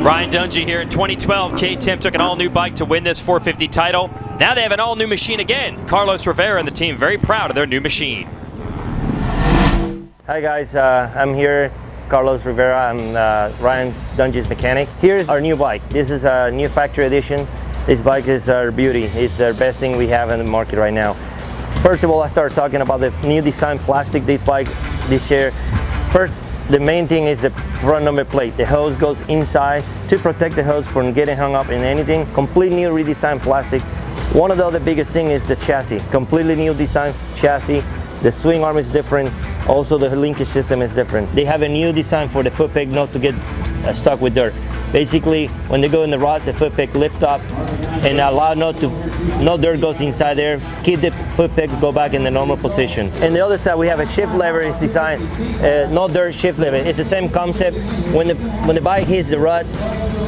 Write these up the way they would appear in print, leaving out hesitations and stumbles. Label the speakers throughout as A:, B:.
A: Ryan Dungey here in 2012. K-Tim took an all-new bike to win this 450 title. Now they have an all-new machine again. Carlos Rivera and the team very proud of their new machine.
B: Hi guys, I'm here, Carlos Rivera. I'm Ryan Dungey's mechanic. Here's our new bike. This is a new factory edition. This bike is our beauty. It's the best thing we have in the market right now. First of all, I started talking about the new design plastic this bike this year. First, the main thing is the front number plate. The hose goes inside to protect the hose from getting hung up in anything. Completely new redesigned plastic. One of the other biggest thing is the chassis. Completely new design chassis. The swing arm is different. Also the linkage system is different. They have a new design for the foot peg not to get stuck with dirt. Basically, when they go in the rut, the foot peg lift up and allow no dirt goes inside there. Keep the foot peg go back in the normal position. And the other side, we have a shift lever is designed, no dirt shift lever. It's the same concept. When the bike hits the rut,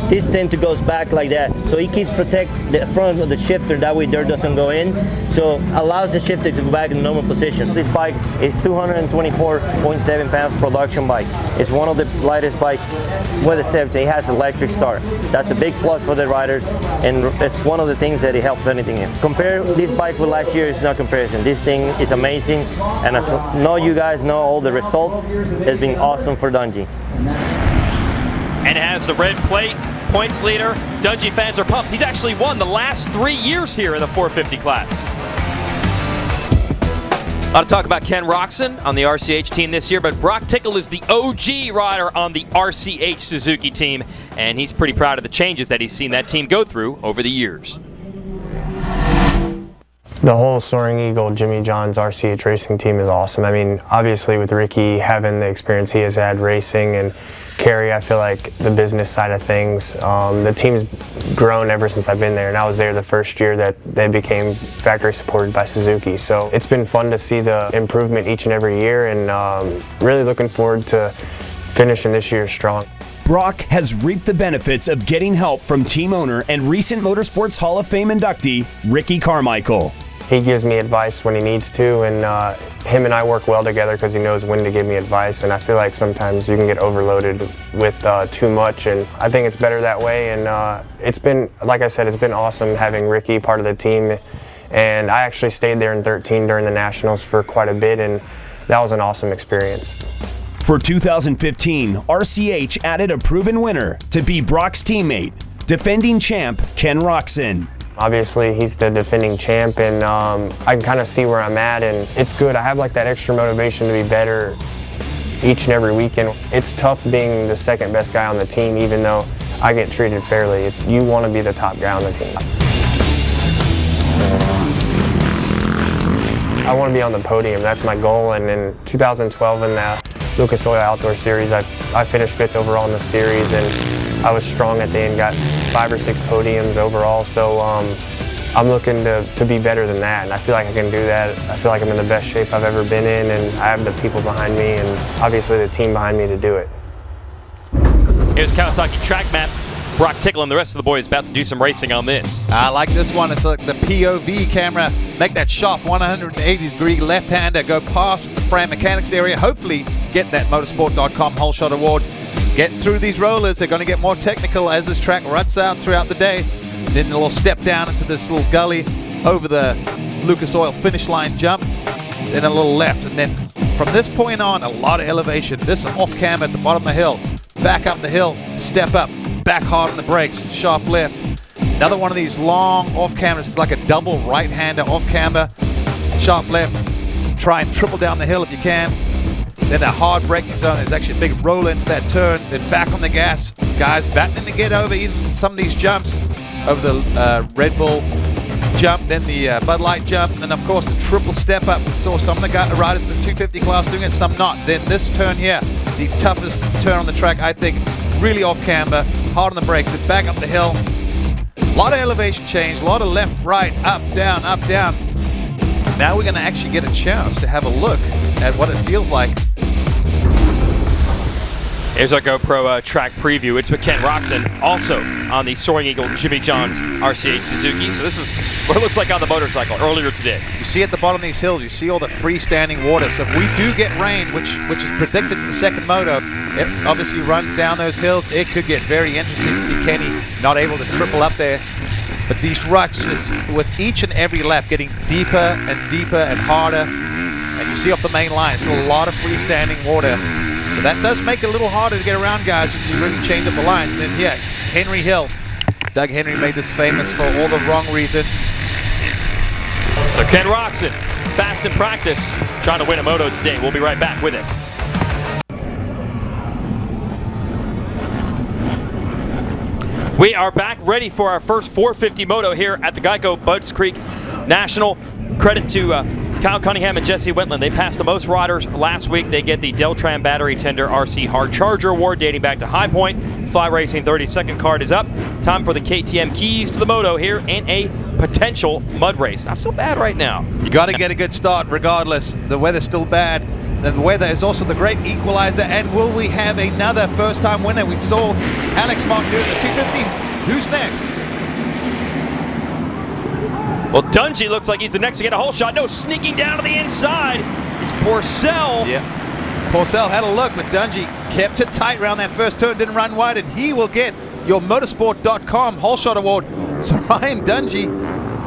B: this tend to goes back like that. So it keeps protect the front of the shifter, that way dirt doesn't go in. So allows the shifter to go back in the normal position. This bike is 224.7 pounds production bike. It's one of the lightest bike with a safety. It has electric start. That's a big plus for the riders, and it's one of the things that it helps anything in. Compare this bike with last year is not comparison. This thing is amazing, and as I know you guys know all the results, it's been awesome for Dungey.
A: And it has the red plate. Points leader. Dungey fans are pumped. He's actually won the last 3 years here in the 450 class. A lot of talk about Ken Roczen on the RCH team this year, but Brock Tickle is the OG rider on the RCH Suzuki team, and he's pretty proud of the changes that he's seen that team go through over the years.
C: The whole Soaring Eagle Jimmy John's RCH racing team is awesome. I mean, obviously with Ricky having the experience he has had racing, and Kerry, I feel like the business side of things, the team's grown ever since I've been there, and I was there the first year that they became factory supported by Suzuki. So it's been fun to see the improvement each and every year, and really looking forward to finishing this year strong.
D: Brock has reaped the benefits of getting help from team owner and recent Motorsports Hall of Fame inductee, Ricky Carmichael.
C: He gives me advice when he needs to, and him and I work well together because he knows when to give me advice, and I feel like sometimes you can get overloaded with too much, and I think it's better that way. And it's been, like I said, it's been awesome having Ricky part of the team, and I actually stayed there in 13 during the Nationals for quite a bit, and that was an awesome experience.
D: For 2015, RCH added a proven winner to be Brock's teammate, defending champ Ken Roczen.
C: Obviously, he's the defending champ, and I can kind of see where I'm at, and it's good. I have like that extra motivation to be better each and every weekend. It's tough being the second best guy on the team, even though I get treated fairly. You want to be the top guy on the team. I want to be on the podium. That's my goal, and in 2012 in the Lucas Oil Outdoor Series, I finished 5th overall in the series, and I was strong at the end, got 5 or 6 podiums overall, so I'm looking to be better than that, and I feel like I can do that. I feel like I'm in the best shape I've ever been in, and I have the people behind me and obviously the team behind me to do it.
A: Here's Kawasaki track map. Brock Tickle and the rest of the boys about to do some racing on this.
E: I like this one. It's like the POV camera. Make that sharp 180-degree left-hander go past the Fran Mechanics area. Hopefully get that motorsport.com whole shot award. Get through these rollers. They're going to get more technical as this track ruts out throughout the day. Then a little step down into this little gully over the Lucas Oil finish line jump. Then a little left. And then from this point on, a lot of elevation. This off cam at the bottom of the hill. Back up the hill, step up, back hard on the brakes, sharp left. Another one of these long off cameras. It's like a double right-hander off camber, sharp left. Try and triple down the hill if you can. Then a hard braking zone. There's actually a big roll into that turn. Then back on the gas. Guys battling to get over even some of these jumps. Over the Red Bull jump, then the Bud Light jump, and then of course the triple step up. We saw some of the riders in the 250 class doing it, some not. Then this turn here, the toughest turn on the track, I think. Really off camber, hard on the brakes, then back up the hill. A lot of elevation change, a lot of left, right, up, down, up, down. Now we're going to actually get a chance to have a look at what it feels like.
A: Here's our GoPro track preview. It's with Ken Roxon, also on the Soaring Eagle Jimmy John's RCH Suzuki. So this is what it looks like on the motorcycle earlier today.
E: You see at the bottom of these hills, you see all the freestanding water. So if we do get rain, which is predicted in the second moto, it obviously runs down those hills. It could get very interesting to see Kenny not able to triple up there. But these ruts, just with each and every lap, getting deeper and deeper and harder. And you see off the main line, it's a lot of freestanding water. So that does make it a little harder to get around, guys, if you really change up the lines. And then here, Henry Hill. Doug Henry made this famous for all the wrong reasons.
A: So Ken Roxon, fast in practice, trying to win a moto today. We'll be right back with it. We are back ready for our first 450 moto here at the Geico Budds Creek National. Credit to Kyle Cunningham and Jesse Wentland. They passed the most riders last week. They get the Deltran Battery Tender RC Hard Charger Award dating back to High Point. Fly Racing 30-second card is up. Time for the KTM keys to the moto here in a potential mud race. Not so bad right now.
E: You got to get a good start regardless. The weather's still bad. The weather is also the great equalizer. And will we have another first-time winner? We saw Alex Mark do it in the 250. Who's next?
A: Well, Dungey looks like he's the next to get a hole shot. No, sneaking down to the inside is Porcel.
E: Yeah. Porcel had a look, but Dungey kept it tight around that first turn, didn't run wide, and he will get your motorsport.com hole shot award. So Ryan Dungey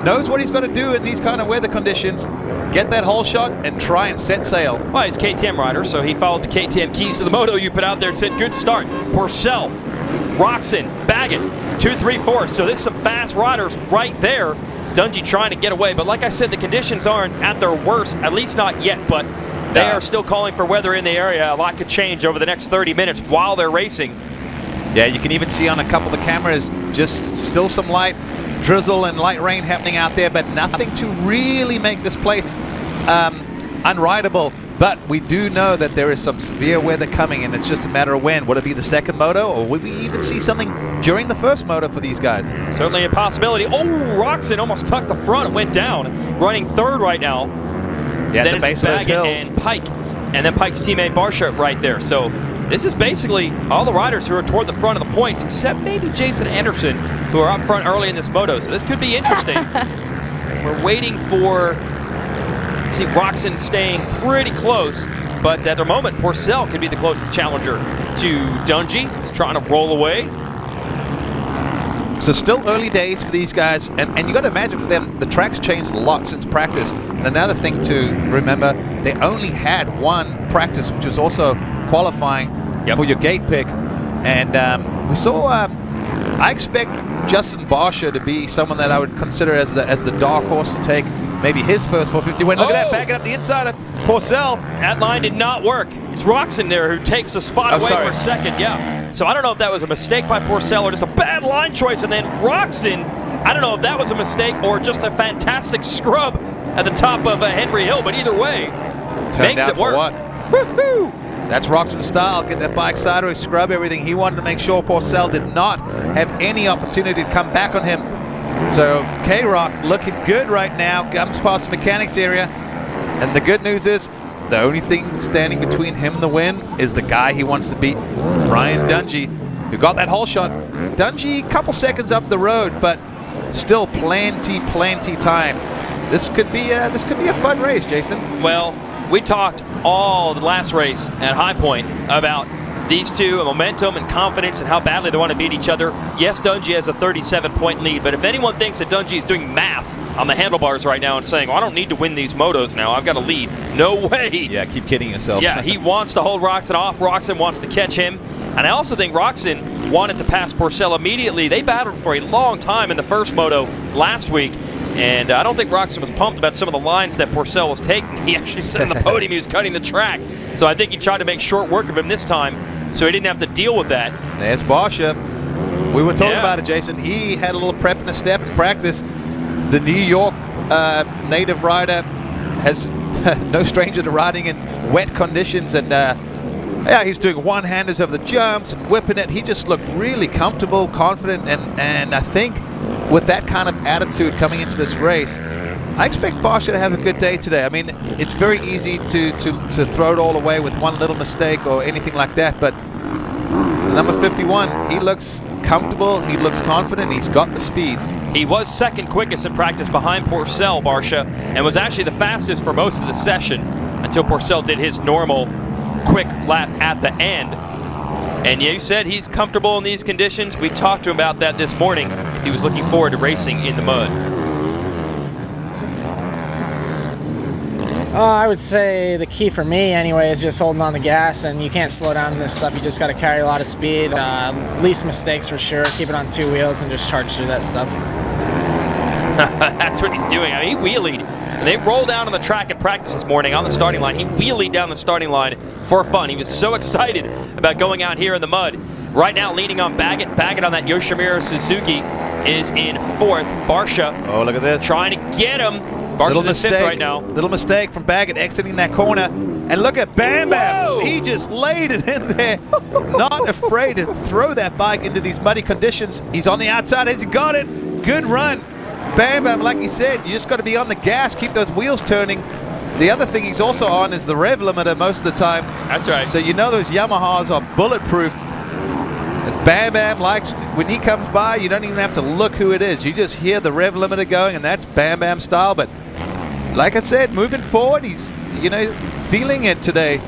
E: knows what he's got to do in these kind of weather conditions. Get that hole shot and try and set sail.
A: Well, he's a KTM rider, so he followed the KTM keys to the moto you put out there and said, good start. Porcel, Roxon, Baggett, 2, 3, 4. So there's some fast riders right there. Dungey trying to get away, but like I said, the conditions aren't at their worst, at least not yet, but they are still calling for weather in the area. A lot could change over the next 30 minutes while they're racing.
E: Yeah, you can even see on a couple of the cameras just still some light drizzle and light rain happening out there, but nothing to really make this place unrideable. But we do know that there is some severe weather coming, and it's just a matter of when. Would it be the second moto, or would we even see something during the first moto for these guys?
A: Certainly a possibility. Oh, Roxon almost tucked the front and went down. Running third right now.
E: Yeah,
A: then
E: the base
A: it's
E: of those
A: Baggett
E: hills.
A: and Pike. And then Pike's teammate Barsha right there. So this is basically all the riders who are toward the front of the points, except maybe Jason Anderson, who are up front early in this moto. So this could be interesting. We're waiting for... See Roxon staying pretty close, but at the moment, Porcel could be the closest challenger to Dungey. He's trying to roll away.
E: So still early days for these guys, and you got to imagine for them, the track's changed a lot since practice. And another thing to remember, they only had one practice, which was also qualifying for your gate pick. And we saw, I expect Justin Barsha to be someone that I would consider as the dark horse to take maybe his first 450 win. Look at that, backing up the inside of Porcel.
A: That line did not work. It's Roxon there who takes the spot away for second. Yeah. So I don't know if that was a mistake by Porcel or just a bad line choice. And then Roxon, I don't know if that was a mistake or just a fantastic scrub at the top of Henry Hill. But either way, makes it work. Woohoo!
E: That's Roxon's style. Get that bike sideways, scrub everything. He wanted to make sure Porcel did not have any opportunity to come back on him. So K-Rock looking good right now, comes past the mechanics area, and the good news is the only thing standing between him and the win is the guy he wants to beat, Ryan Dungey, who got that hole shot. Dungey a couple seconds up the road, but still plenty time. This could be a fun race, Jason.
A: Well, we talked all the last race at High Point about these two, momentum and confidence and how badly they want to beat each other. Yes, Dungey has a 37-point lead, but if anyone thinks that Dungey is doing math on the handlebars right now and saying, well, I don't need to win these motos now, I've got a lead. No way.
E: Yeah, keep kidding yourself.
A: Yeah, he wants to hold Roxon off. Roxon wants to catch him. And I also think Roxon wanted to pass Porcel immediately. They battled for a long time in the first moto last week. And I don't think Roxon was pumped about some of the lines that Porcel was taking. He actually said on the podium he was cutting the track. So I think he tried to make short work of him this time, so he didn't have to deal with that.
E: There's Barsha. We were talking about it, Jason. He had a little prep and a step in practice. The New York native rider has no stranger to riding in wet conditions, and yeah, he's doing one-handers over the jumps and whipping it. He just looked really comfortable, confident, and I think with that kind of attitude coming into this race, I expect Barsha to have a good day today. I mean, it's very easy to throw it all away with one little mistake or anything like that, but number 51. He looks comfortable, he looks confident, he's got the speed.
A: He was second quickest in practice behind Porcel, Barsha, and was actually the fastest for most of the session until Porcel did his normal quick lap at the end. And you said he's comfortable in these conditions. We talked to him about that this morning, if he was looking forward to racing in the mud.
F: I would say the key for me anyway is just holding on the gas, and you can't slow down in this stuff. You just got to carry a lot of speed, least mistakes for sure, keep it on 2 wheels and just charge through that stuff.
A: That's what he's doing. I mean, he wheelied. And they rolled down on the track at practice this morning on the starting line. He wheelied down the starting line for fun. He was so excited about going out here in the mud. Right now, leaning on Baggett. Baggett on that Yoshimura Suzuki is in 4th. Barsha.
E: Oh, look at this.
A: Trying to get him. Barsha's in 5th right now.
E: Little mistake from Baggett exiting that corner. And look at Bam Bam.
A: Whoa!
E: He just laid it in there. Not afraid to throw that bike into these muddy conditions. He's on the outside. Has he got it? Good run. Bam Bam, like you said, you just got to be on the gas, keep those wheels turning. The other thing he's also on is the rev limiter most of the time.
A: That's right.
E: So you know those Yamahas are bulletproof. As Bam Bam likes, when he comes by, you don't even have to look who it is. You just hear the rev limiter going, and that's Bam Bam style. But like I said, moving forward, he's, feeling it today.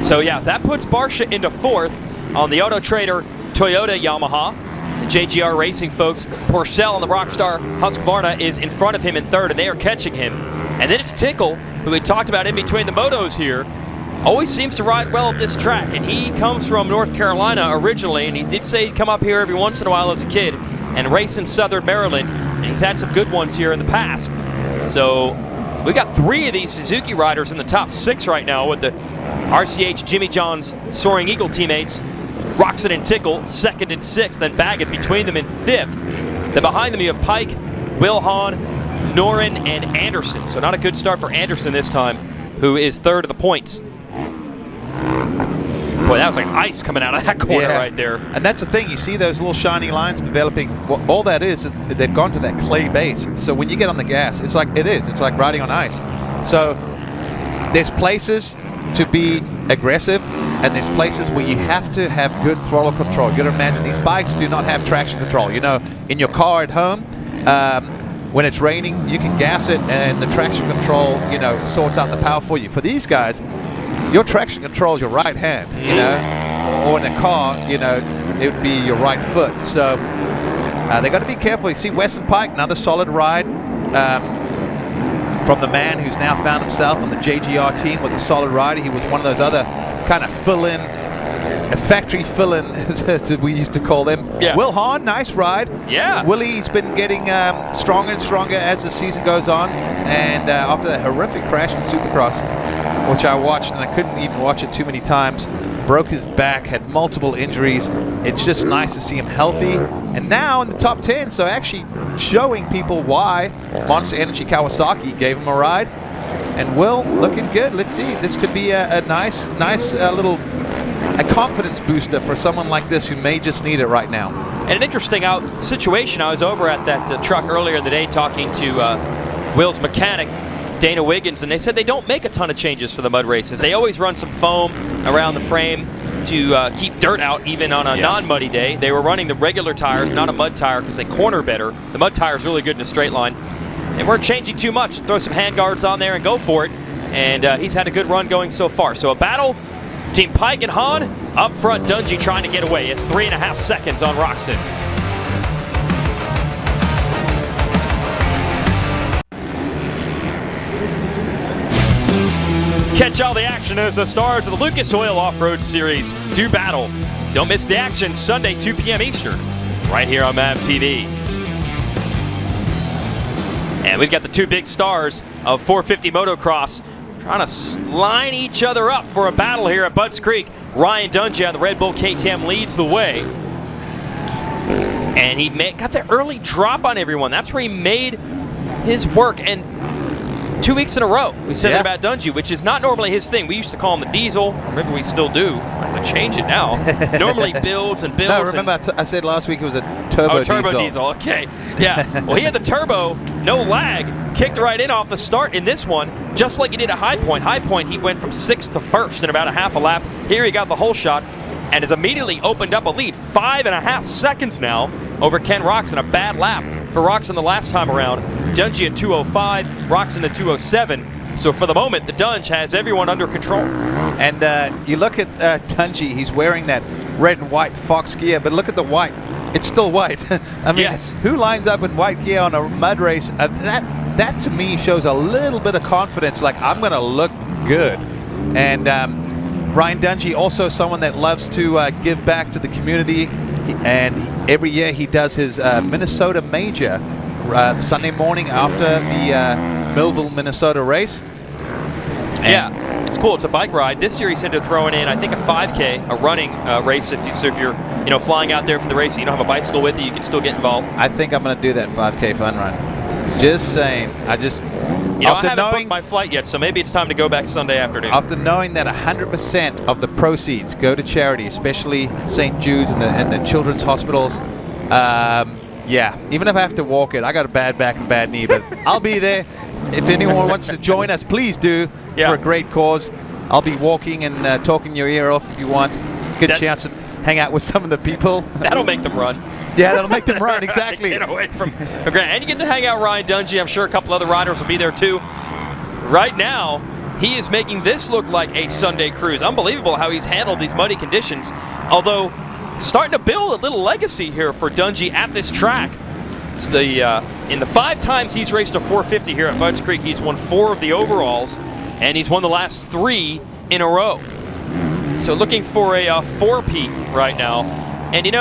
A: So yeah, that puts Barsha into 4th on the Auto Trader Toyota Yamaha. The JGR Racing folks. Porcel on the Rockstar Husqvarna is in front of him in 3rd, and they are catching him. And then it's Tickle, who we talked about in between the motos here. Always seems to ride well at this track, and he comes from North Carolina originally, and he did say he'd come up here every once in a while as a kid and race in Southern Maryland, and he's had some good ones here in the past. So we got 3 of these Suzuki riders in the top 6 right now with the RCH Jimmy John's Soaring Eagle teammates. Roxon and Tickle 2nd and 6th, then Baggett between them in 5th. Then behind them you have Pike, Will Hahn, Noren, and Anderson. So not a good start for Anderson this time, who is 3rd of the points. Boy, that was like ice coming out of that corner right there.
E: And that's the thing, you see those little shiny lines developing. Well, all that is, they've gone to that clay base. So when you get on the gas, it's like riding on ice. So there's places to be aggressive, and there's places where you have to have good throttle control. You gotta imagine these bikes do not have traction control. In your car at home, when it's raining, you can gas it and the traction control, sorts out the power for you. For these guys, your traction control is your right hand, or in a car, it would be your right foot. So they got to be careful. You see Weston Pike, another solid ride from the man who's now found himself on the JGR team with a solid rider. He was one of those other kind of fill-in, a factory fill-in, as we used to call them.
A: Yeah.
E: Will Hahn, nice ride.
A: Yeah.
E: Willie's been getting stronger and stronger as the season goes on. And after that horrific crash in Supercross, which I watched, and I couldn't even watch it too many times, broke his back, had multiple injuries. It's just nice to see him healthy. And now in the top 10, so actually showing people why Monster Energy Kawasaki gave him a ride. And Will, looking good. Let's see. This could be a nice little confidence booster for someone like this who may just need it right now.
A: And an interesting situation. I was over at that truck earlier in the day talking to Will's mechanic, Dana Wiggins, and they said they don't make a ton of changes for the mud races. They always run some foam around the frame to keep dirt out even on a non-muddy day. They were running the regular tires, not a mud tire, because they corner better. The mud tire is really good in a straight line. They weren't changing too much. Throw some hand guards on there and go for it. And he's had a good run going so far. So a battle, Team Pike and Hahn. Up front, Dungey trying to get away. It's 3.5 seconds on Roxon. Catch all the action as the stars of the Lucas Oil Off-Road Series do battle. Don't miss the action Sunday, 2 p.m. Eastern, right here on MAV TV. And we've got the 2 big stars of 450 Motocross trying to line each other up for a battle here at Budds Creek. Ryan Dungey on the Red Bull KTM leads the way. And he got the early drop on everyone. That's where he made his work. And 2 weeks in a row, we said that about Dungey, which is not normally his thing. We used to call him the Diesel. Maybe we still do. I have to change it now. Normally builds and builds.
E: No, remember I said last week it was a turbo diesel.
A: Turbo diesel, okay. Yeah, well, he had the turbo, no lag, kicked right in off the start in this one, just like he did at High Point. High Point, he went from 6th to 1st in about a half a lap. Here he got the whole shot. and has immediately opened up a lead. 5.5 seconds now over Ken Roczen. A bad lap for Roczen the last time around. Dungey at 2:05, Roczen at 2:07. So for the moment, the Dunge has everyone under control.
E: And you look at Dungey, he's wearing that red and white Fox gear, but look at the white. It's still white. I mean,
A: yes.
E: Who lines up in white gear on a mud race? That to me shows a little bit of confidence, like I'm going to look good. And Ryan Dungey, also someone that loves to give back to the community, and every year he does his Minnesota Major Sunday morning after the Millville, Minnesota race. And
A: yeah, it's cool. It's a bike ride. This year he said to throw in, I think, a 5K, a running race. If you're flying out there for the race and you don't have a bicycle with you, you can still get involved.
E: I think I'm going to do that 5K fun run. Just saying. I
A: haven't booked my flight yet, so maybe it's time to go back Sunday afternoon.
E: After knowing that 100% of the proceeds go to charity, especially St. Jude's and the children's hospitals, yeah, even if I have to walk it, I got a bad back and bad knee, but I'll be there. If anyone wants to join us, please do.
A: Yeah.
E: For a great cause. I'll be walking and talking your ear off if you want. Good chance to hang out with some of the people.
A: That'll make them run.
E: Yeah, that'll make them run, exactly.
A: Get away from Grant. And you get to hang out Ryan Dungey. I'm sure a couple other riders will be there too. Right now, he is making this look like a Sunday cruise. Unbelievable how he's handled these muddy conditions. Although, starting to build a little legacy here for Dungey at this track. It's in the 5 times he's raced a 450 here at Budds Creek, he's won 4 of the overalls, and he's won the last 3 in a row. So looking for a 4-peat right now. And it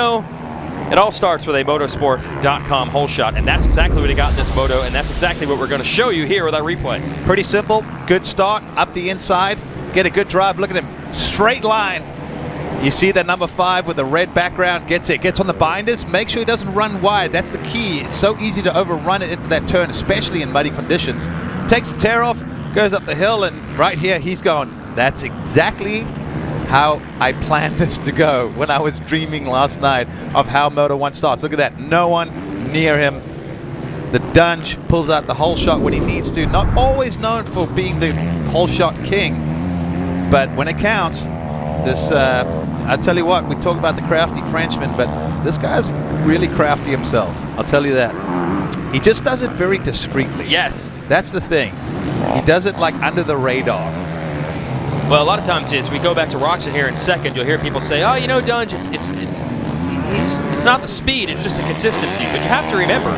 A: all starts with a motorsport.com hole shot, and that's exactly what he got in this moto, and that's exactly what we're going to show you here with our replay.
E: Pretty simple. Good start up the inside. Get a good drive. Look at him. Straight line. You see that number 5 with the red background gets on the binders. Make sure he doesn't run wide. That's the key. It's so easy to overrun it into that turn, especially in muddy conditions. Takes the tear off, goes up the hill, and right here he's going. That's exactly how I planned this to go when I was dreaming last night of how Moto 1 starts. Look at that. No one near him. The Dunge pulls out the hole shot when he needs to. Not always known for being the hole shot king, but when it counts, this, I tell you what, we talk about the crafty Frenchman, but this guy's really crafty himself. I'll tell you that. He just does it very discreetly.
A: Yes.
E: That's the thing. He does it like under the radar.
A: Well, a lot of times as we go back to Roczen here in second, you'll hear people say, oh, Dunge, it's not the speed, it's just the consistency. But you have to remember,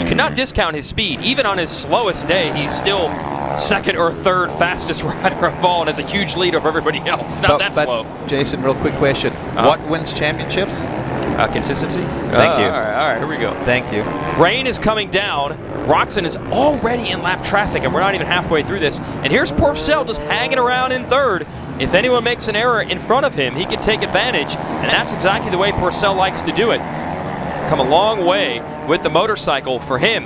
A: you cannot discount his speed. Even on his slowest day, he's still second or third fastest rider of all and has a huge lead over everybody else. Not that slow.
E: Jason, real quick question. What wins championships?
A: Consistency.
E: Thank you.
A: All right, here we go.
E: Thank you.
A: Rain is coming down. Roczen is already in lap traffic, and we're not even halfway through this. And here's Porcel just hanging around in third. If anyone makes an error in front of him, he can take advantage, and that's exactly the way Porcel likes to do it. Come a long way with the motorcycle for him.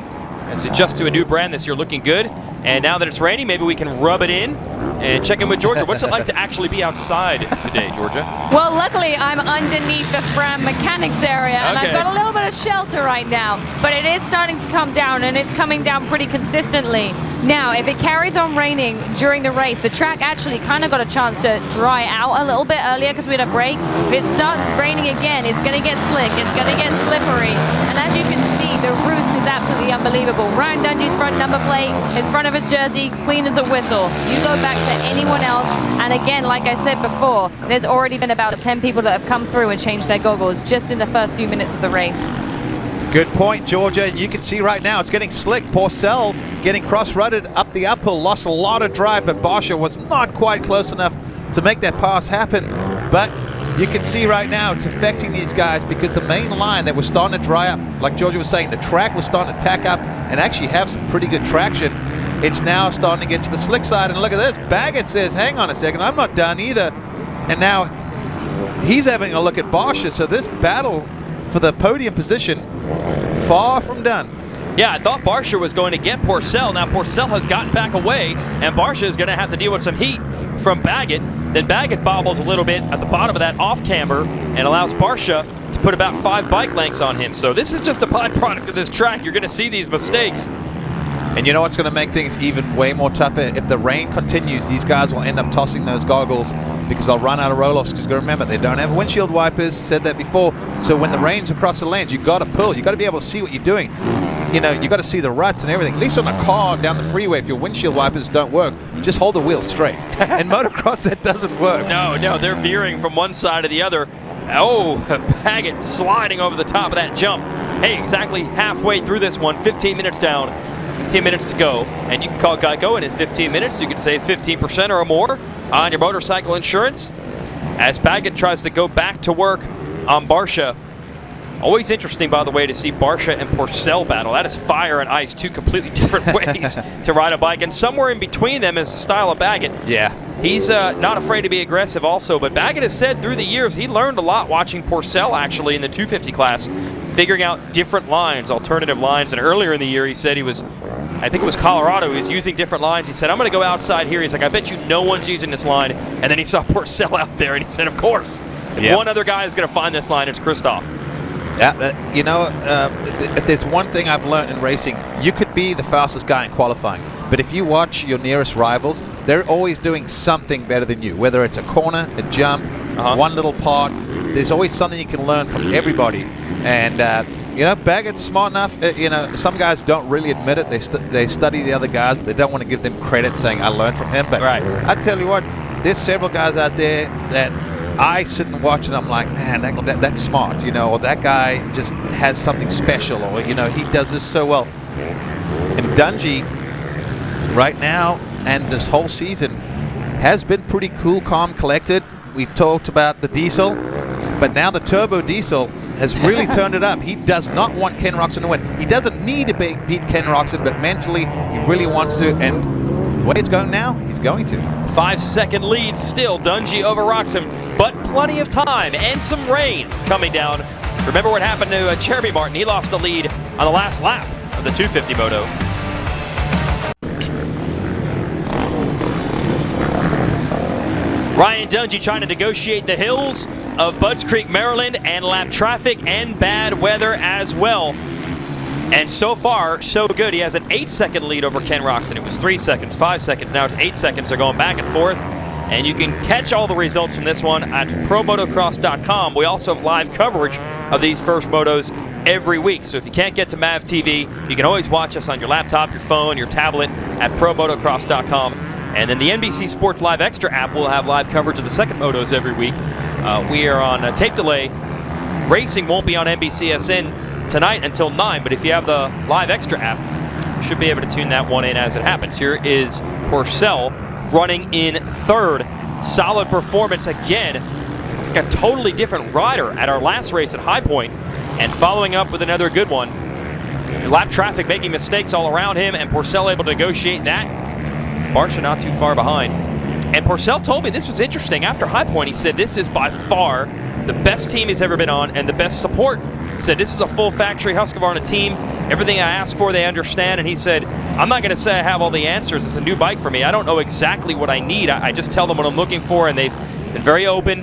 A: As it adjusts to a new brand this year, looking good. And now that it's raining, maybe we can rub it in and check in with Georgia. What's it like to actually be outside today, Georgia?
G: Well, luckily I'm underneath the Fram Mechanics area, and I've got a little bit of shelter right now, but it is starting to come down, and it's coming down pretty consistently. Now, if it carries on raining during the race, the track actually kind of got a chance to dry out a little bit earlier because we had a break. If it starts raining again, it's going to get slick, it's going to get slippery, and as you can see, the roost is absolutely unbelievable. Ryan Dungey's front number plate, his front of his jersey, clean as a whistle. You go back to anyone else, and again, like I said before, there's already been about 10 people that have come through and changed their goggles just in the first few minutes of the race.
E: Good point, Georgia. You can see right now it's getting slick. Porcel getting cross-rutted up the uphill, lost a lot of drive, but Barsha was not quite close enough to make that pass happen. But you can see right now it's affecting these guys because the main line that was starting to dry up, like Georgia was saying, the track was starting to tack up and actually have some pretty good traction. It's now starting to get to the slick side, and look at this. Baggett says, hang on a second, I'm not done either. And now he's having a look at Barsha, so this battle for the podium position, far from done.
A: Yeah, I thought Barsha was going to get Porcel. Now Porcel has gotten back away, and Barsha is going to have to deal with some heat from Baggett. Then Baggett bobbles a little bit at the bottom of that off-camber and allows Barsha to put about 5 bike lengths on him. So this is just a byproduct of this track. You're going to see these mistakes.
E: And you know what's going to make things even way more tougher? If the rain continues, these guys will end up tossing those goggles because they'll run out of roll-offs, because remember, they don't have windshield wipers, said that before, so when the rain's across the lanes, you've got to pull. You've got to be able to see what you're doing. You know, you've got to see the ruts and everything. At least on a car down the freeway, if your windshield wipers don't work, just hold the wheel straight. In motocross, that doesn't work.
A: No, they're veering from one side to the other. Oh, Baggett sliding over the top of that jump. Hey, exactly halfway through this one, 15 minutes down, 15 minutes to go. And you can call Geico, and in 15 minutes, you can save 15% or more on your motorcycle insurance. As Baggett tries to go back to work on Barcia. Always interesting, by the way, to see Barcia and Porcel battle. That is fire and ice, two completely different ways to ride a bike. And somewhere in between them is the style of Baggett.
E: Yeah.
A: He's not afraid to be aggressive also, but Baggett has said through the years he learned a lot watching Porcel actually in the 250 class, figuring out different lines, alternative lines. And earlier in the year he said he was, I think it was Colorado, he was using different lines. He said, I'm going to go outside here. He's like, I bet you no one's using this line. And then he saw Porcel out there and he said, of course. If one other guy is going to find this line, it's Christoph.
E: Yeah, you know, if there's one thing I've learned in racing, you could be the fastest guy in qualifying, but if you watch your nearest rivals, they're always doing something better than you, whether it's a corner, a jump, one little part. There's always something you can learn from everybody. And, you know, Baggett's smart enough. You know, some guys don't really admit it. They study the other guys, but they don't want to give them credit saying, I learned from him. But I tell you what, there's several guys out there that I sit and watch and I'm like, man, that's smart, you know, or that guy just has something special, or, you know, he does this so well. And Dungey, right now, and this whole season, has been pretty cool, calm, collected. We talked about the diesel, but now the turbo diesel has really turned it up. He does not want Ken Roczen to win. He doesn't need to beat Ken Roczen, but mentally, he really wants to, and the way it's going now, he's going to.
A: 5-second lead still, Dungey over Roczen, but plenty of time and some rain coming down. Remember what happened to Jeremy Martin? He lost the lead on the last lap of the 250 Moto. Ryan Dungey trying to negotiate the hills of Budds Creek, Maryland, and lap traffic and bad weather as well. And so far, so good. He has an 8-second lead over Ken Roczen. It was 3 seconds, 5 seconds. Now it's 8 seconds. They're going back and forth. And you can catch all the results from this one at ProMotocross.com. We also have live coverage of these first motos every week. So if you can't get to MAV TV, you can always watch us on your laptop, your phone, your tablet at ProMotocross.com. And then the NBC Sports Live Extra app will have live coverage of the second motos every week. We are on tape delay. Racing won't be on NBCSN tonight until 9, but if you have the Live Extra app, you should be able to tune that one in as it happens. Here is Porcel running in third. Solid performance again. Like a totally different rider at our last race at High Point, and following up with another good one. Lap traffic making mistakes all around him, and Porcel able to negotiate that. Barcia not too far behind. And Porcel told me this was interesting. After High Point, he said this is by far the best team he's ever been on and the best support. He said this is a full factory Husqvarna team. Everything I ask for, they understand. And he said, I'm not going to say I have all the answers. It's a new bike for me. I don't know exactly what I need. I just tell them what I'm looking for, and they've been very open.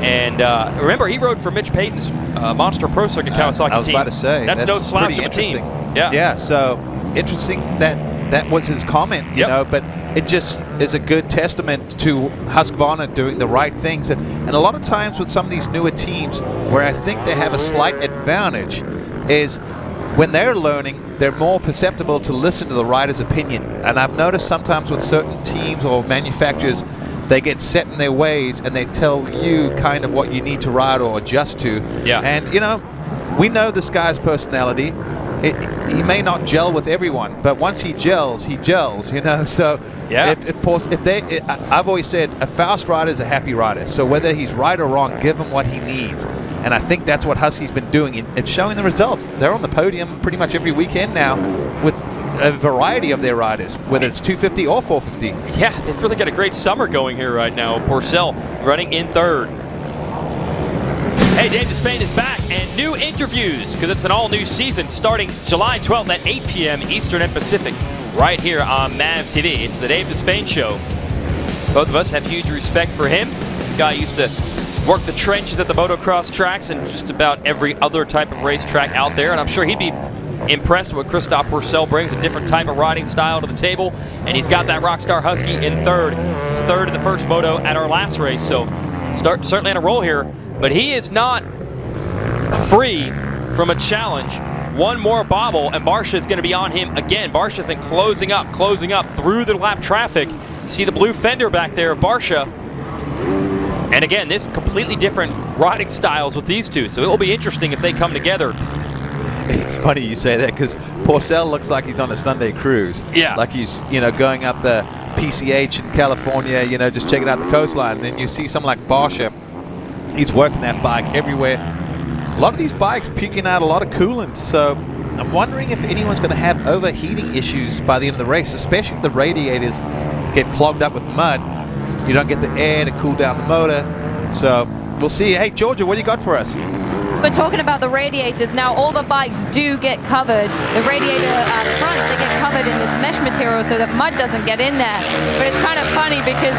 A: And remember, he rode for Mitch Payton's Monster Pro Circuit Kawasaki team.
E: I was about to say.
A: That's no slouch of a team.
E: Yeah, so interesting that was his comment, you know, but it just is a good testament to Husqvarna doing the right things. And a lot of times with some of these newer teams, where I think they have a slight advantage is when they're learning, they're more perceptible to listen to the rider's opinion. And I've noticed sometimes with certain teams or manufacturers, they get set in their ways and they tell you kind of what you need to ride or adjust to. Yeah. And, you know, we know this guy's personality. He may not gel with everyone, but once he gels, you know. So I've always said a fast rider is a happy rider. So whether he's right or wrong, give him what he needs. And I think that's what Husky's been doing. It's showing the results. They're on the podium pretty much every weekend now with a variety of their riders, whether it's 250 or 450.
A: Yeah, they've really got a great summer going here right now. Porcel running in third. Hey, Dave Despain is back, and new interviews, because it's an all-new season starting July 12th at 8 p.m. Eastern and Pacific, right here on MAV TV. It's the Dave Despain Show. Both of us have huge respect for him. This guy used to work the trenches at the motocross tracks and just about every other type of racetrack out there, and I'm sure he'd be impressed with what Christoph Porcel brings, a different type of riding style to the table, and he's got that Rockstar Husky in third. third in the first moto at our last race, so certainly on a roll here. But he is not free from a challenge. One more bobble, and Barsha is going to be on him again. Barsha's been closing up through the lap traffic. You see the blue fender back there of Barsha. And again, this completely different riding styles with these two, so it will be interesting if they come together.
E: It's funny you say that because Porcel looks like he's on a Sunday cruise.
A: Yeah.
E: Like he's, going up the PCH in California, just checking out the coastline. And then you see someone like Barsha, he's working that bike everywhere. A lot of these bikes puking out a lot of coolant, so I'm wondering if anyone's going to have overheating issues by the end of the race, especially if the radiators get clogged up with mud. You don't get the air to cool down the motor. So we'll see. Hey, Georgia, what do you got for us?
G: We're talking about the radiators. Now, all the bikes do get covered. The radiator fronts, they get covered in this mesh material so that mud doesn't get in there. But it's kind of funny because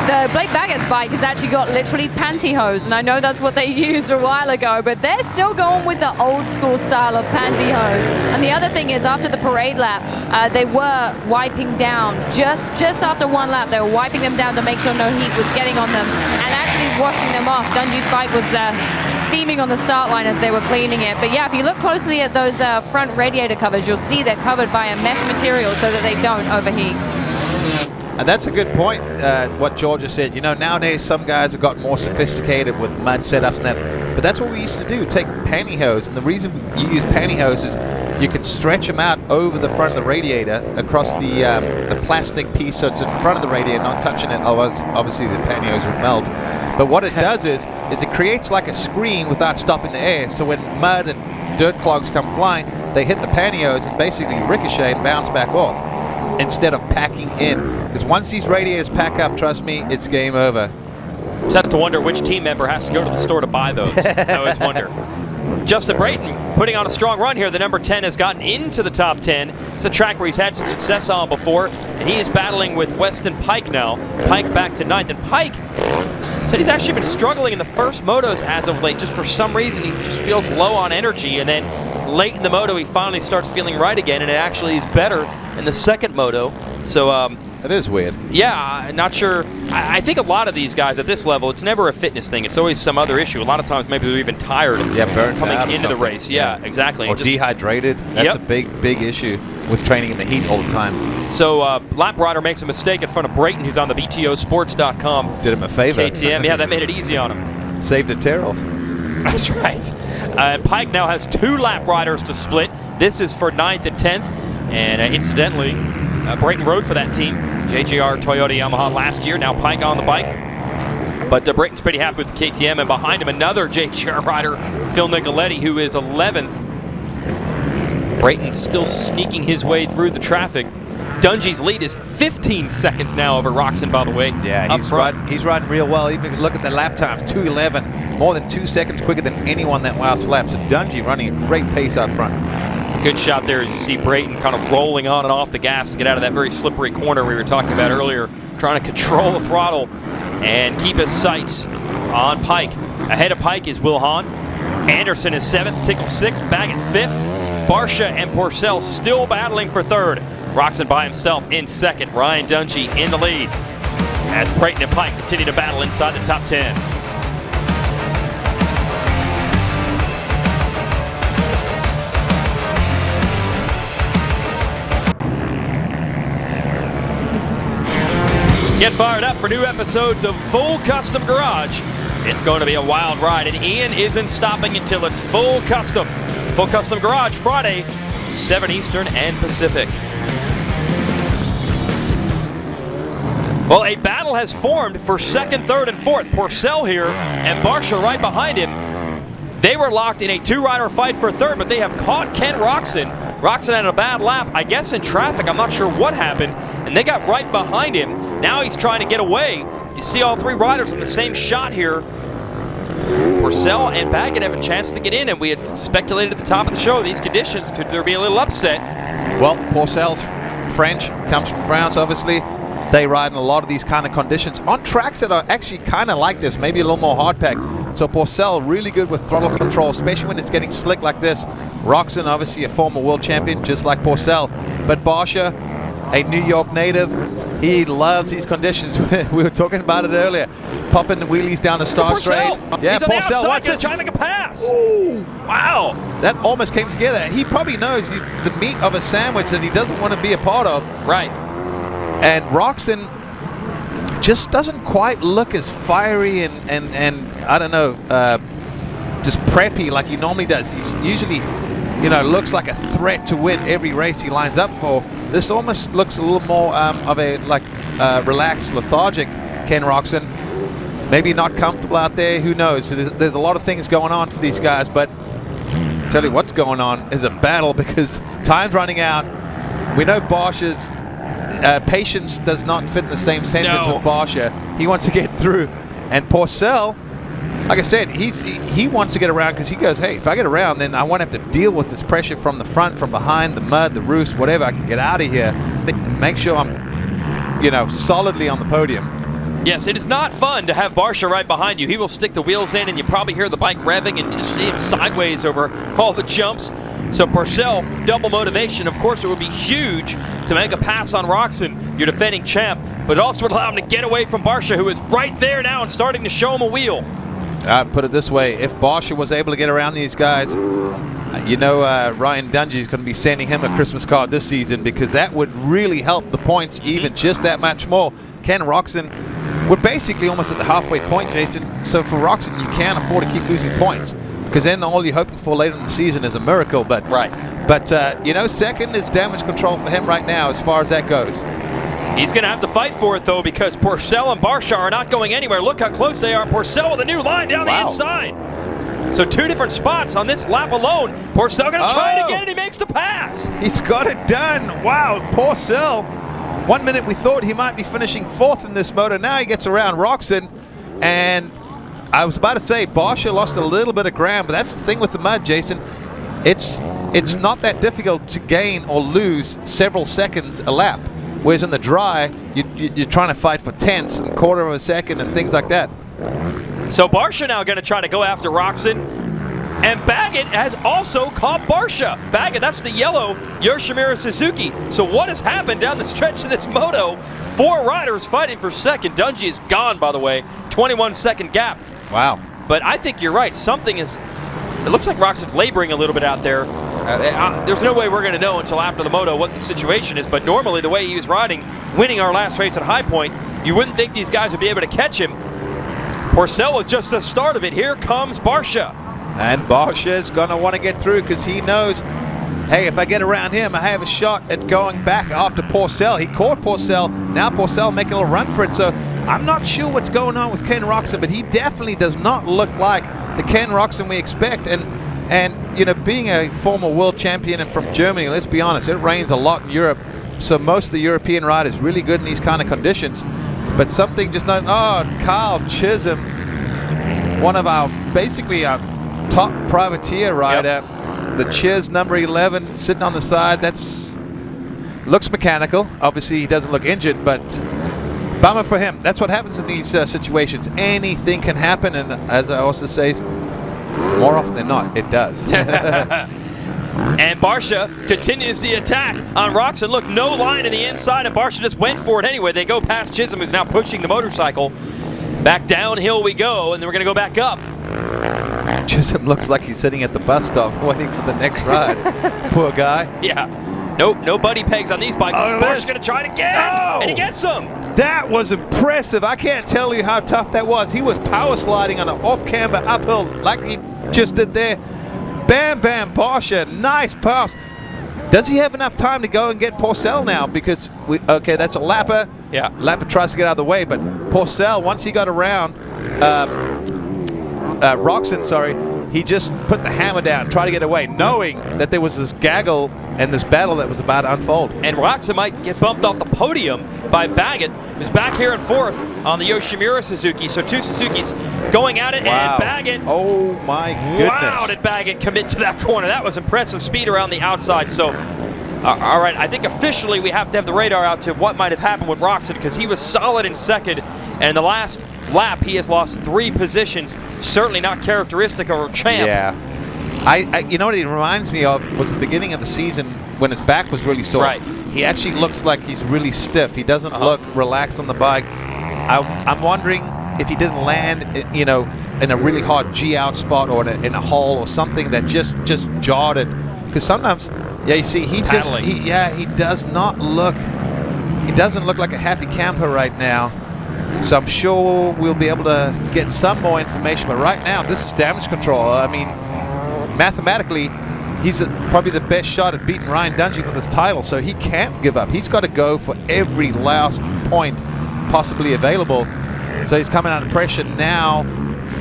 G: the Blake Baggett's bike has actually got literally pantyhose, and I know that's what they used a while ago, but they're still going with the old school style of pantyhose. And the other thing is, after the parade lap, they were wiping down, just after one lap, they were wiping them down to make sure no heat was getting on them, and actually washing them off. Dungey's bike was steaming on the start line as they were cleaning it. But yeah, if you look closely at those front radiator covers, you'll see they're covered by a mesh material so that they don't overheat.
E: And that's a good point, what Georgia said. Nowadays some guys have gotten more sophisticated with mud setups and that, but that's what we used to do, take pantyhose. And the reason you use pantyhose is you can stretch them out over the front of the radiator across the plastic piece, so it's in front of the radiator, not touching it. Obviously the pantyhose would melt. But what it does is it creates like a screen without stopping the air. So when mud and dirt clogs come flying, they hit the pantyhose and basically ricochet and bounce back off instead of packing in. Because once these radiators pack up, trust me, it's game over.
A: Just have to wonder which team member has to go to the store to buy those. I always wonder. Justin Brayton putting on a strong run here. The number 10 has gotten into the top 10. It's a track where he's had some success on before, and he is battling with Weston Pike now. Pike back to 9th, and Pike said he's actually been struggling in the first motos as of late. Just for some reason, he just feels low on energy, and then late in the moto, he finally starts feeling right again, and it actually is better in the second moto. So
E: it is weird.
A: Yeah, not sure. I think a lot of these guys at this level, it's never a fitness thing. It's always some other issue. A lot of times maybe they're even tired coming into the race. Yeah, exactly.
E: Or just dehydrated. That's a big issue with training in the heat all the time.
A: So lap rider makes a mistake in front of Brayton, who's on the BTOsports.com.
E: Did him a favor.
A: KTM, yeah, that made it easy on him.
E: Saved a tear off.
A: That's right. Pike now has 2 lap riders to split. This is for 9th and 10th. And incidentally, Brayton rode for that team, JGR Toyota Yamaha last year. Now Pike on the bike. But Brayton's pretty happy with the KTM. And behind him, another JGR rider, Phil Nicoletti, who is 11th. Brayton still sneaking his way through the traffic. Dungey's lead is 15 seconds now over Roxon, by the way.
E: Yeah, he's riding real well. Even look at the lap times, 2:11, more than 2 seconds quicker than anyone that last lap. So Dungey running a great pace out front.
A: Good shot there as you see Brayton kind of rolling on and off the gas to get out of that very slippery corner we were talking about earlier, trying to control the throttle and keep his sights on Pike. Ahead of Pike is Will Hahn. Anderson is 7th, Tickle 6th, Baggett 5th. Barsha and Porcel still battling for 3rd. Roxon by himself in 2nd. Ryan Dungey in the lead as Brayton and Pike continue to battle inside the top 10. Get fired up for new episodes of Full Custom Garage. It's going to be a wild ride, and Ian isn't stopping until it's full custom. Full Custom Garage, Friday, 7 Eastern and Pacific. Well, a battle has formed for 2nd, 3rd, and 4th. Porcel here and Barsha right behind him. They were locked in a 2-rider fight for 3rd, but they have caught Ken Roxon. Roxon had a bad lap, I guess in traffic. I'm not sure what happened, and they got right behind him. Now he's trying to get away. You see all 3 riders in the same shot here. Porcel and Baggett have a chance to get in, and we had speculated at the top of the show, these conditions, could there be a little upset?
E: Well, Porcel's French, comes from France, obviously. They ride in a lot of these kind of conditions on tracks that are actually kind of like this, maybe a little more hard pack. So Porcel really good with throttle control, especially when it's getting slick like this. Roxon, obviously a former world champion, just like Porcel. But Barsha, a New York native, He loves these conditions. We were talking about it earlier. Popping the wheelies down the Star Straight.
A: Yeah, he's on the outside,
E: wants
A: gonna
E: it.
A: try to make a pass.
E: Ooh.
A: Wow.
E: That almost came together. He probably knows he's the meat of a sandwich that he doesn't want to be a part of.
A: Right.
E: And Roczen just doesn't quite look as fiery and I don't know, just preppy like he normally does. He's usually, looks like a threat to win every race he lines up for. This almost looks a little more of a relaxed, lethargic Ken Roczen. Maybe not comfortable out there. Who knows? There's a lot of things going on for these guys, but tell you what's going on is a battle because time's running out. We know Bosch's patience does not fit in the same sentence with Barsha. He wants to get through, and Porcel, like I said, he wants to get around because he goes, hey, if I get around, then I won't have to deal with this pressure from the front, from behind, the mud, the roost, whatever. I can get out of here, make sure I'm, solidly on the podium.
A: Yes, it is not fun to have Barsha right behind you. He will stick the wheels in, and you probably hear the bike revving and you see it sideways over all the jumps. So Porcel, double motivation. Of course, it would be huge to make a pass on Roczen, your defending champ, but it also would allow him to get away from Barsha, who is right there now and starting to show him a wheel.
E: Put it this way, if Barsha was able to get around these guys, Ryan Dungey's going to be sending him a Christmas card this season because that would really help the points even just that much more. Ken Roczen, we're basically almost at the halfway point, Jason. So for Roczen, you can't afford to keep losing points because then all you're hoping for later in the season is a miracle. But second is damage control for him right now as far as that goes.
A: He's going to have to fight for it, though, because Porcel and Barsha are not going anywhere. Look how close they are. Porcel with a new line down the inside. So two different spots on this lap alone. Porcel going to try it again, and he makes the pass.
E: He's got it done. Wow, Porcel. 1 minute we thought he might be finishing fourth in this moto. Now he gets around Roczen, and I was about to say Barsha lost a little bit of ground, but that's the thing with the mud, Jason. It's not that difficult to gain or lose several seconds a lap. Whereas in the dry, you're trying to fight for tenths and quarter of a second and things like that.
A: So Barsha now going to try to go after Roczen. And Baggett has also caught Barsha. Baggett, that's the yellow Yoshimura Suzuki. So what has happened down the stretch of this moto? 4 riders fighting for second. Dungey is gone, by the way. 21-second gap.
E: Wow.
A: But I think you're right. Something is... It looks like Roczen's laboring a little bit out there. There's no way we're going to know until after the moto what the situation is, but normally the way he was riding, winning our last race at High Point, you wouldn't think these guys would be able to catch him. Porcel was just the start of it. Here comes Barsha.
E: And Barsha's going to want to get through because he knows, hey, if I get around him, I have a shot at going back after Porcel. He caught Porcel. Now Porcel making a little run for it. So I'm not sure what's going on with Ken Roczen, but he definitely does not look like the Ken Roczen we expect. And being a former world champion and from Germany, let's be honest, it rains a lot in Europe. So most of the European riders really good in these kind of conditions. But something just not. Oh, Carl Chisholm, one of our top privateer rider. Yep. The Chiz number 11 sitting on the side. Looks mechanical. Obviously, he doesn't look injured, but bummer for him. That's what happens in these situations. Anything can happen, and as I also say, more often than not, it does.
A: And Barsha continues the attack on Roczen. Look, no line in the inside, and Barsha just went for it anyway. They go past Chisholm, who's now pushing the motorcycle. Back downhill we go, and then we're going to go back up.
E: Chisholm looks like he's sitting at the bus stop waiting for the next ride. Poor guy.
A: Yeah. No buddy pegs on these bikes. Barsha's going to try it again, and he gets them.
E: That was impressive. I can't tell you how tough that was. He was power sliding on an off-camber uphill like he just did there. Bam, bam, Barsha. Nice pass. Does he have enough time to go and get Porcel now? Because, that's a Lapper.
A: Yeah.
E: Lapper tries to get out of the way, but Porcel, once he got around Roczen, he just put the hammer down, tried to get away, knowing that there was this gaggle and this battle that was about to unfold.
A: And Roczen might get bumped off the podium by Baggett, who's back here in fourth on the Yoshimura Suzuki. So two Suzukis going at it,
E: wow.
A: And Baggett.
E: Oh my goodness.
A: Wow, did Baggett commit to that corner. That was impressive speed around the outside. So, all right, I think officially we have to have the radar out to what might have happened with Roczen because he was solid in second, and the last lap he has lost 3 positions. Certainly not characteristic of a champ.
E: Yeah. You know what it reminds me of was the beginning of the season when his back was really sore.
A: Right.
E: he actually looks like he's really stiff. He doesn't look relaxed on the bike. I'm wondering if he didn't land, you know, in a really hard G-out spot or in a hole or something that just jarred it. Because sometimes, yeah, you see, he doesn't look like a happy camper right now. So I'm sure we'll be able to get some more information. But right now, this is damage control. I mean, mathematically, he's probably the best shot at beating Ryan Dungey for this title. So he can't give up. He's got to go for every last point possibly available. So he's coming under pressure now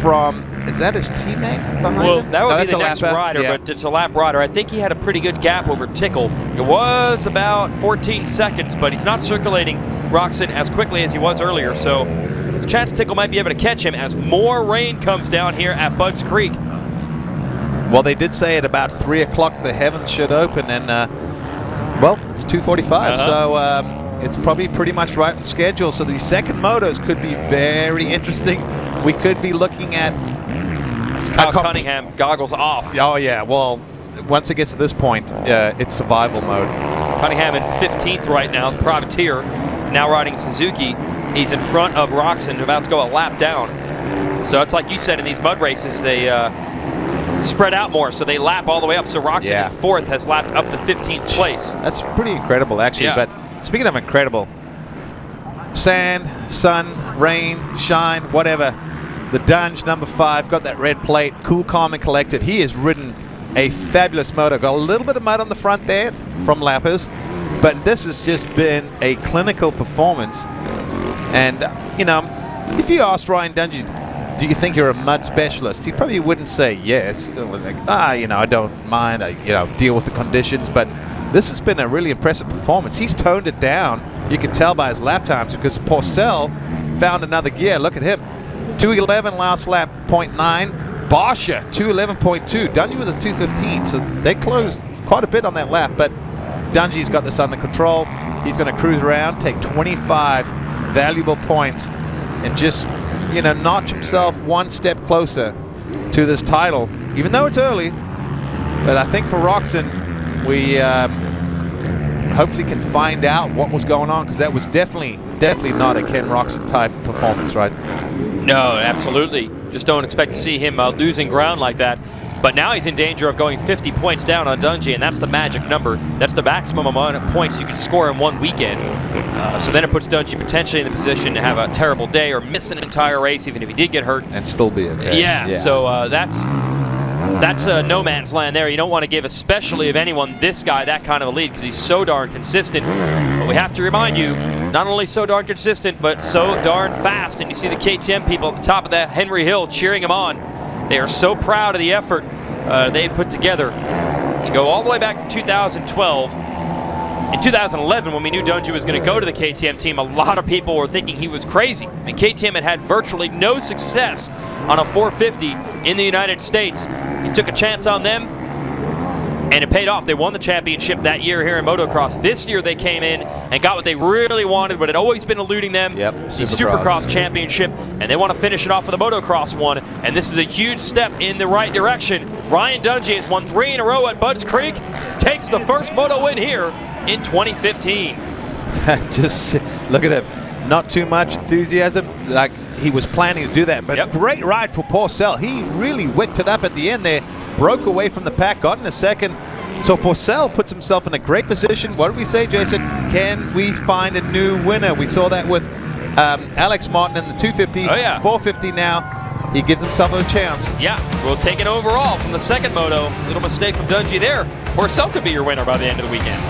E: from, is that his teammate behind
A: Well,
E: him?
A: that would
E: No,
A: be the next
E: lapper.
A: rider,
E: Yeah.
A: but it's a lap rider. I think he had a pretty good gap over Tickle. It was about 14 seconds, but he's not circulating Roczen as quickly as he was earlier, so there's a chance Tickle might be able to catch him as more rain comes down here at Budds Creek.
E: Well, they did say at about 3 o'clock the heavens should open, and well, it's 2:45, so it's probably pretty much right on schedule. So these second motos could be very interesting. We could be looking at
A: Kyle Cunningham goggles off.
E: Oh yeah, well, once it gets to this point, it's survival mode.
A: Cunningham in 15th right now, the privateer, now riding Suzuki. He's in front of Roczen, about to go a lap down. So it's like you said, in these mud races, they spread out more, so they lap all the way up. So Roczen in 4th has lapped up to 15th place.
E: That's pretty incredible, actually.
A: Yeah.
E: But speaking of incredible, sand, sun, rain, shine, whatever. The Dunge, number 5, got that red plate, cool, calm, and collected. He has ridden a fabulous moto. Got a little bit of mud on the front there from lappers, but this has just been a clinical performance. And, you know, if you asked Ryan Dungey, do you think you're a mud specialist? He probably wouldn't say yes. Like, you know, I don't mind. I, you know, deal with the conditions. But this has been a really impressive performance. He's toned it down. You can tell by his lap times because Porcel found another gear. Look at him. 2:11 last lap, 0.9. Barsha, 2:11.2. Dungey was at 2:15, so they closed quite a bit on that lap. But Dungey's got this under control. He's going to cruise around, take 25 valuable points, and just, you know, notch himself one step closer to this title, even though it's early. But I think for Roczen, we hopefully can find out what was going on, because that was definitely not a Ken Roczen type performance, right?
A: No, absolutely. Just don't expect to see him losing ground like that. But now he's in danger of going 50 points down on Dungey, and that's the magic number. That's the maximum amount of points you can score in one weekend. So then it puts Dungey potentially in the position to have a terrible day or miss an entire race, even if he did get hurt.
E: And still be okay.
A: Yeah. So that's no man's land there. You don't want to give, especially of anyone, this guy that kind of a lead, because he's so darn consistent. But we have to remind you, not only so darn consistent, but so darn fast. And you see the KTM people at the top of that Henry Hill cheering him on. They are so proud of the effort they put together. You go all the way back to 2012. In 2011, when we knew Dungey was going to go to the KTM team, a lot of people were thinking he was crazy. I mean, KTM had virtually no success on a 450 in the United States. He took a chance on them, and it paid off. They won the championship that year here in Motocross. This year they came in and got what they really wanted, but had always been eluding them.
E: Yep,
A: the Supercross championship, and they want to finish it off with a Motocross one, and this is a huge step in the right direction. Ryan Dungey has won 3 in a row at Budds Creek, takes the first moto win here in 2015.
E: Just look at him. Not too much enthusiasm, like he was planning to do that, but great ride for Porcel. He really wicked it up at the end there, broke away from the pack, got in a second. So Porcel puts himself in a great position. What did we say, Jason? Can we find a new winner? We saw that with Alex Martin in the 250.
A: Oh, yeah.
E: 450 now. He gives himself a chance.
A: Yeah, we'll take it overall from the second moto. Little mistake from Dungey there. Porcel could be your winner by the end of the weekend.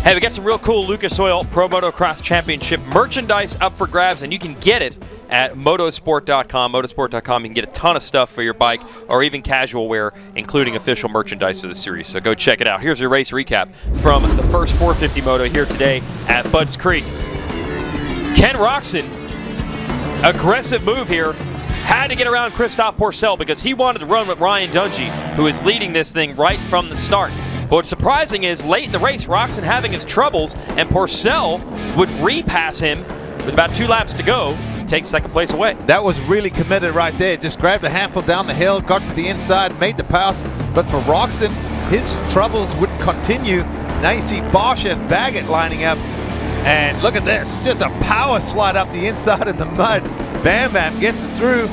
A: Hey, we got some real cool Lucas Oil Pro Motocross Championship merchandise up for grabs, and you can get it at motosport.com. Motosport.com, you can get a ton of stuff for your bike or even casual wear, including official merchandise for the series. So go check it out. Here's your race recap from the first 450 moto here today at Budds Creek. Ken Roczen, aggressive move here. Had to get around Christophe Porcel because he wanted to run with Ryan Dungey, who is leading this thing right from the start. But what's surprising is late in the race, Roczen having his troubles, and Porcel would repass him with about 2 laps to go, takes second place away.
E: That was really committed right there. Just grabbed a handful down the hill, got to the inside, made the pass. But for Roczen, his troubles would continue. Now you see Barsha and Baggett lining up. And look at this, just a power slide up the inside of the mud. Bam Bam gets it through.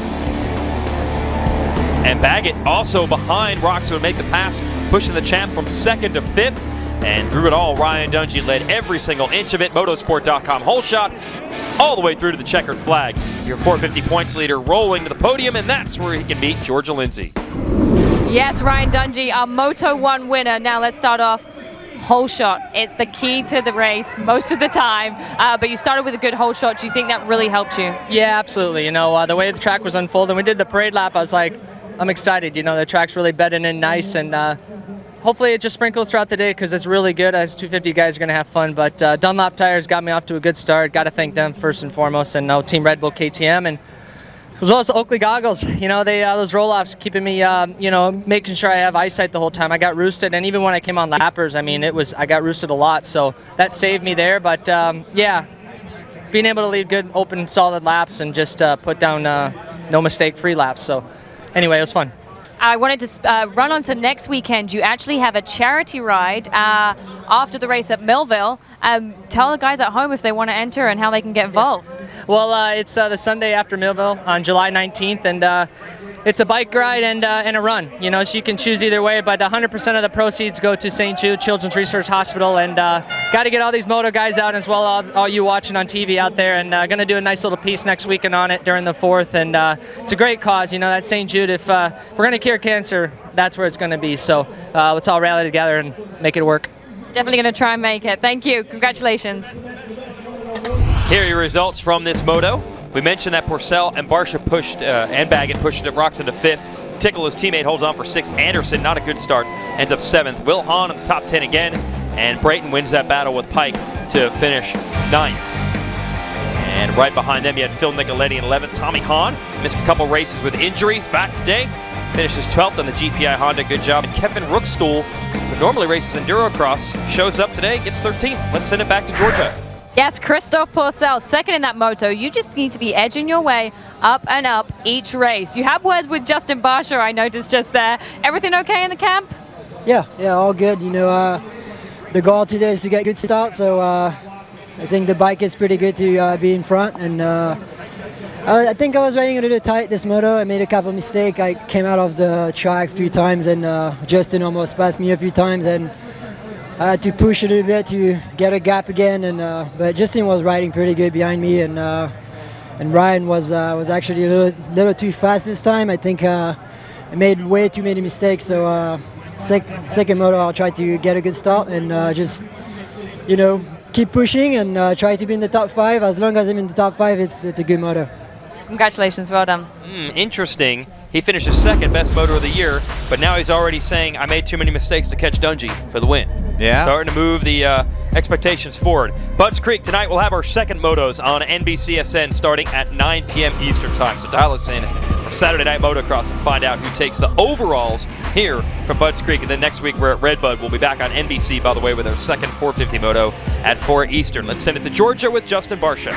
A: And Baggett also behind Roczen would make the pass, pushing the champ from 2nd to 5th. And through it all, Ryan Dungey led every single inch of it. Motosport.com hole shot all the way through to the checkered flag. Your 450 points leader rolling to the podium, and that's where he can beat Georgia Lindsay.
G: Yes, Ryan Dungey, our Moto 1 winner. Now let's start off. Hole shot. It's the key to the race most of the time, but you started with a good hole shot. Do you think that really helped you?
H: Yeah, absolutely. You know, the way the track was unfolding, we did the parade lap, I was like, I'm excited. You know, the track's really bedding in nice, and hopefully it just sprinkles throughout the day because it's really good. As 250 guys are going to have fun, but Dunlop Tires got me off to a good start. Got to thank them first and foremost, and now Team Red Bull KTM, and as well as Oakley goggles. You know, they those roll-offs keeping me, you know, making sure I have eyesight the whole time. I got roosted, and even when I came on lappers, I mean, I got roosted a lot, so that saved me there. But yeah, being able to lead good, open, solid laps and just put down no mistake-free laps. So anyway, it was fun.
G: I wanted to run on to next weekend. You actually have a charity ride after the race at Millville. Tell the guys at home if they want to enter and how they can get involved.
H: Well, it's the Sunday after Millville on July 19th, and it's a bike ride and a run. You know, so you can choose either way, but 100% of the proceeds go to St. Jude Children's Research Hospital, and got to get all these moto guys out as well, all you watching on TV out there, and going to do a nice little piece next weekend on it during the 4th, and it's a great cause. You know, that St. Jude, if we're going to cure cancer, that's where it's going to be. So let's all rally together and make it work.
G: Definitely going to try and make it. Thank you. Congratulations.
A: Here are your results from this moto. We mentioned that Purcell and Barsha pushed, and Baggett pushed Roczen to 5th. Tickle, his teammate, holds on for 6th. Anderson, not a good start, ends up 7th. Will Hahn in the top 10 again, and Brayton wins that battle with Pike to finish 9th. And right behind them, you had Phil Nicoletti in 11th. Tommy Hahn missed a couple races with injuries, back today. Finishes 12th on the GPI Honda, good job. And Kevin Rookstool, who normally races Endurocross, shows up today, gets 13th. Let's send it back to Georgia.
G: Yes, Christoph Purcell, 2nd in that moto. You just need to be edging your way up and up each race. You have words with Justin Barsha, I noticed just there. Everything okay in the camp?
I: Yeah, all good. You know, the goal today is to get a good start, so I think the bike is pretty good to be in front. And I think I was riding a little tight this moto. I made a couple of mistakes. I came out of the track a few times, and Justin almost passed me a few times, and I had to push a little bit to get a gap again. And but Justin was riding pretty good behind me, and Ryan was actually a little too fast this time. I think I made way too many mistakes. So second moto, I'll try to get a good start and just, you know, keep pushing and try to be in the top 5. As long as I'm in the top 5, it's a good moto.
G: Congratulations, well done.
A: Interesting. He finishes 2nd best moto of the year, but now he's already saying, I made too many mistakes to catch Dungey for the win.
E: Yeah.
A: Starting to move the expectations forward. Budds Creek, tonight we'll have our second motos on NBCSN starting at 9 p.m. Eastern time. So dial us in for Saturday Night Motocross and find out who takes the overalls here from Budds Creek. And then next week we're at Redbud. We'll be back on NBC, by the way, with our second 450 moto at 4 Eastern. Let's send it to Georgia with Justin Barsha.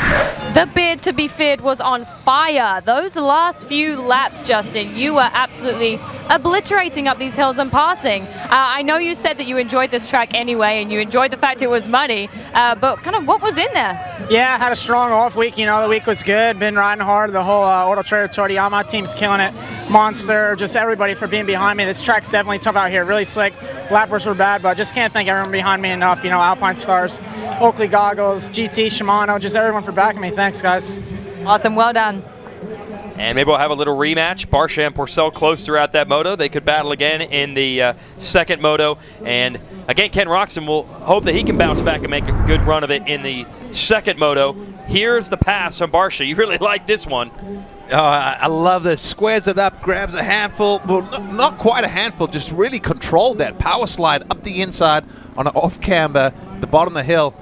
G: The bid to be feared was on fire. Those last few laps, Justin, you were absolutely obliterating up these hills and passing. I know you said that you enjoyed this track anyway, and you enjoyed the fact it was muddy, but kind of what was in there?
F: Yeah, I had a strong off week. You know, the week was good. Been riding hard. The whole Auto Trader Toriyama team's killing it. Monster, just everybody for being behind me. This track's definitely tough out here. Really slick. Lappers were bad, but just can't thank everyone behind me enough. You know, Alpine Stars, Oakley Goggles, GT, Shimano, just everyone for backing me. Thanks, guys.
G: Awesome, well done.
A: And maybe we'll have a little rematch. Barsha and Purcell close throughout that moto. They could battle again in the second moto. And again, Ken Roczen will hope that he can bounce back and make a good run of it in the second moto. Here's the pass from Barsha. You really like this one.
E: Oh, I love this. Squares it up, grabs a handful. Well, not quite a handful, just really controlled that power slide up the inside on an off camber, the bottom of the hill.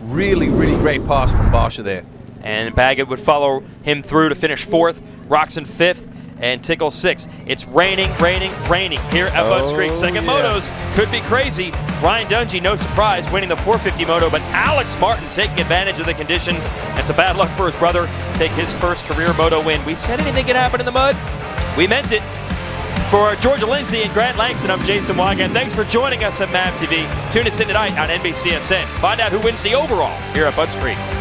E: Really, really great pass from Barsha there.
A: And Baggett would follow him through to finish 4th, Roczen 5th, and Tickle 6th. It's raining here at Budds Creek. Second motos could be crazy. Ryan Dungey, no surprise, winning the 450 moto, but Alex Martin taking advantage of the conditions. And some bad luck for his brother, take his first career moto win. We said anything could happen in the mud. We meant it. For Georgia Lindsay and Grant Langston, I'm Jason Wygant. Thanks for joining us at MAV TV. Tune us in tonight on NBCSN. Find out who wins the overall here at Butts Creek.